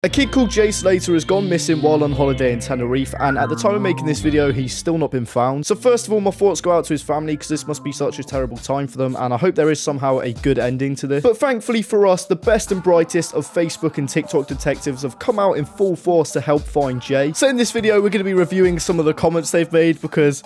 A kid called Jay Slater has gone missing while on holiday in Tenerife, and at the time of making this video, he's still not been found. So first of all, my thoughts go out to his family, because this must be such a terrible time for them, and I hope there is somehow a good ending to this. But thankfully for us, the best and brightest of Facebook and TikTok detectives have come out in full force to help find Jay. So in this video, we're going to be reviewing some of the comments they've made, because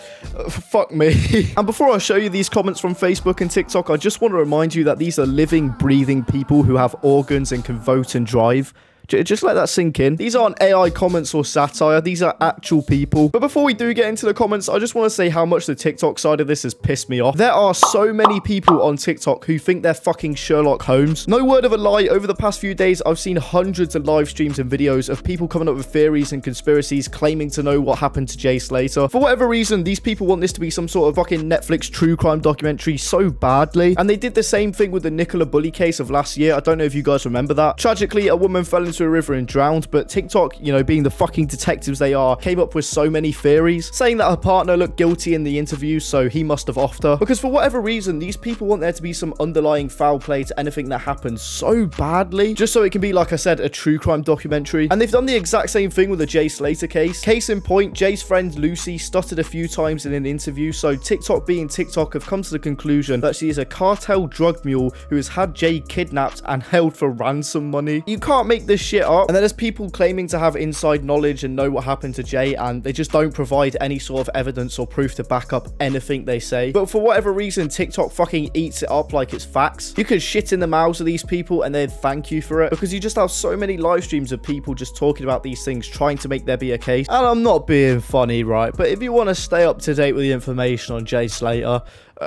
fuck me. And before I show you these comments from Facebook and TikTok, I just want to remind you that these are living, breathing people who have organs and can vote and drive. Just let that sink in. These aren't AI comments or satire. These are actual people. But before we do get into the comments, I just want to say how much the TikTok side of this has pissed me off. There are so many people on TikTok who think they're fucking Sherlock Holmes. No word of a lie, over the past few days, I've seen hundreds of live streams and videos of people coming up with theories and conspiracies claiming to know what happened to Jay Slater. For whatever reason, these people want this to be some sort of fucking Netflix true crime documentary so badly. And they did the same thing with the Nicola Bully case of last year. I don't know if you guys remember that. Tragically, a woman fell into a river and drowned, but TikTok, you know, being the fucking detectives they are, came up with so many theories, saying that her partner looked guilty in the interview, so he must have offed her. Because for whatever reason, these people want there to be some underlying foul play to anything that happens so badly, just so it can be, like I said, a true crime documentary. And they've done the exact same thing with the Jay Slater case. Case in point, Jay's friend Lucy stuttered a few times in an interview, so TikTok being TikTok have come to the conclusion that she is a cartel drug mule who has had Jay kidnapped and held for ransom money. You can't make this shit up. And then there's people claiming to have inside knowledge and know what happened to Jay, and they just don't provide any sort of evidence or proof to back up anything they say. But for whatever reason, TikTok fucking eats it up like it's facts. You could shit in the mouths of these people and they'd thank you for it, because you just have so many live streams of people just talking about these things, trying to make there be a case. And I'm not being funny, right? But if you want to stay up to date with the information on Jay Slater,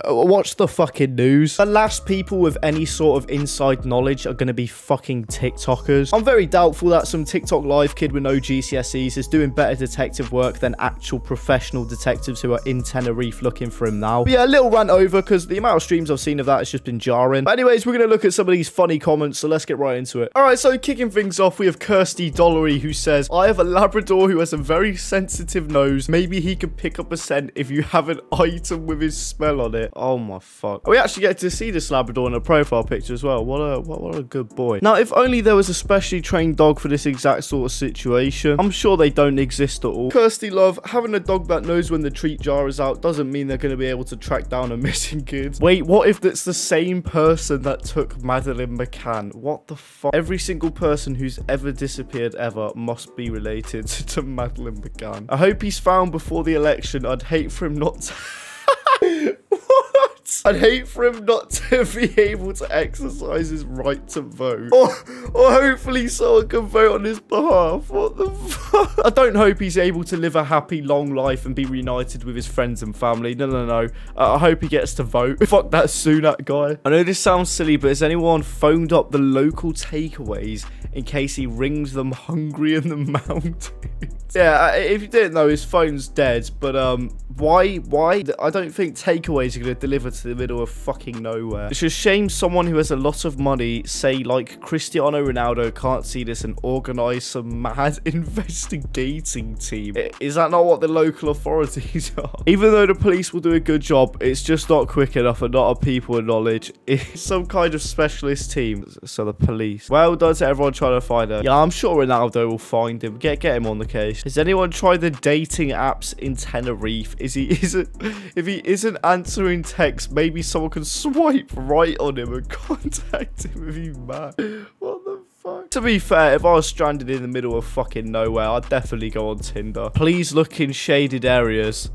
watch the fucking news. The last people with any sort of inside knowledge are going to be fucking TikTokers. I'm very doubtful that some TikTok live kid with no GCSEs is doing better detective work than actual professional detectives who are in Tenerife looking for him now. But yeah, a little rant over, because the amount of streams I've seen of that has just been jarring. But anyways, we're going to look at some of these funny comments, so let's get right into it. Alright, so kicking things off, we have Kirsty Dollery, who says, I have a Labrador who has a very sensitive nose. Maybe he can pick up a scent if you have an item with his smell on it. Oh my fuck. We actually get to see this Labrador in a profile picture as well. What a good boy. Now, if only there was a specially trained dog for this exact sort of situation. I'm sure they don't exist at all. Kirsty love, having a dog that knows when the treat jar is out doesn't mean they're going to be able to track down a missing kid. Wait, what if that's the same person that took Madeleine McCann? What the fuck? Every single person who's ever disappeared ever must be related to Madeleine McCann. I hope he's found before the election. I'd hate for him not to... What? I'd hate for him not to be able to exercise his right to vote. Or hopefully someone can vote on his behalf. What the fuck? I don't hope he's able to live a happy, long life and be reunited with his friends and family. No. I hope he gets to vote. Fuck that Sunak guy. I know this sounds silly, but has anyone phoned up the local takeaways in case he rings them hungry in the mountains? Yeah, if you didn't know, his phone's dead, but why? I don't think takeaways are going to deliver to the middle of fucking nowhere. It's a shame someone who has a lot of money, say like Cristiano Ronaldo, can't see this and organise some mad investigating team. Is that not what the local authorities are? Even though the police will do a good job, it's just not quick enough and not a people with knowledge. It's some kind of specialist team. So the police. Well done to everyone trying to find her. Yeah, I'm sure Ronaldo will find him. Get him on the case. Has anyone tried the dating apps in Tenerife? If he isn't answering texts, maybe someone can swipe right on him and contact him if he's mad. What the fuck? To be fair, if I was stranded in the middle of fucking nowhere, I'd definitely go on Tinder. Please look in shaded areas.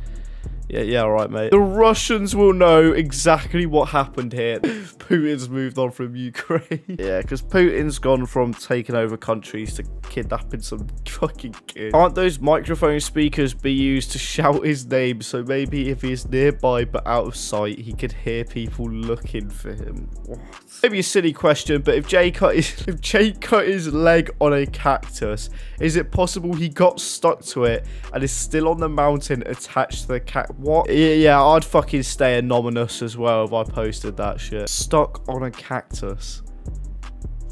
Yeah, all right, mate. The Russians will know exactly what happened here. Putin's moved on from Ukraine. Yeah, because Putin's gone from taking over countries to kidnapping some fucking kid. Aren't those microphone speakers be used to shout his name? So maybe if he's nearby but out of sight, he could hear people looking for him. What? Maybe a silly question, but if Jay cut his leg on a cactus, is it possible he got stuck to it and is still on the mountain attached to the cactus? What? Yeah, I'd fucking stay anonymous as well if I posted that shit. Stuck on a cactus.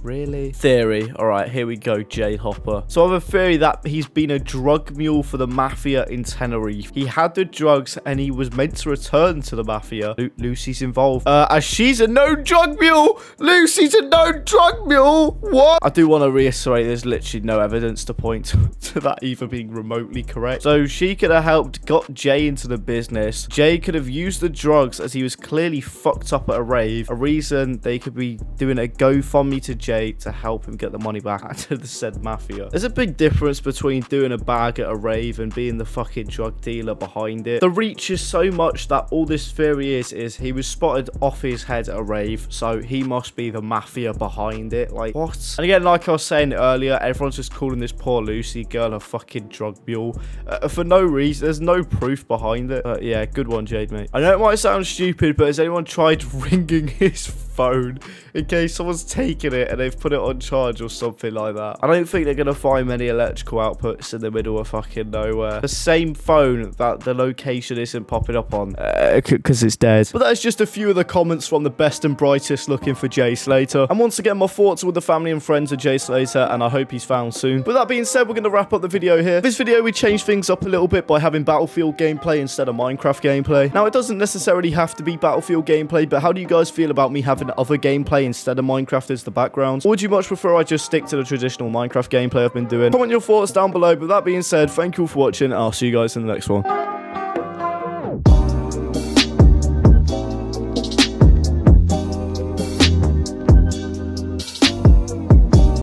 Really? Theory. All right, here we go, Jay Hopper. So I have a theory that he's been a drug mule for the mafia in Tenerife. He had the drugs and he was meant to return to the mafia. Lucy's involved. As she's a known drug mule. Lucy's a known drug mule. What? I do want to reiterate there's literally no evidence to point to that even being remotely correct. So she could have helped got Jay into the business. Jay could have used the drugs as he was clearly fucked up at a rave. A reason they could be doing a GoFundMe to Jay to help him get the money back to the said mafia. There's a big difference between doing a bag at a rave and being the fucking drug dealer behind it. The reach is so much that all this theory is he was spotted off his head at a rave, so he must be the mafia behind it. Like, what? And again, like I was saying earlier, everyone's just calling this poor Lucy girl a fucking drug mule for no reason. There's no proof behind it. Yeah, good one, Jade, mate. I know it might sound stupid, but has anyone tried ringing his phone in case someone's taken it and they've put it on charge or something like that? I don't think they're gonna find many electrical outputs in the middle of fucking nowhere. The same phone that the location isn't popping up on because it's dead. But that's just a few of the comments from the best and brightest looking for Jay Slater. And once again, my thoughts are with the family and friends of Jay Slater, and I hope he's found soon. With that being said, we're gonna wrap up the video here. This video, we changed things up a little bit by having Battlefield gameplay instead of Minecraft gameplay. Now, it doesn't necessarily have to be Battlefield gameplay, but how do you guys feel about me having other gameplay instead of Minecraft as the background? Or would you much prefer I just stick to the traditional Minecraft gameplay I've been doing? Comment your thoughts down below. But that being said, thank you all for watching, and I'll see you guys in the next one.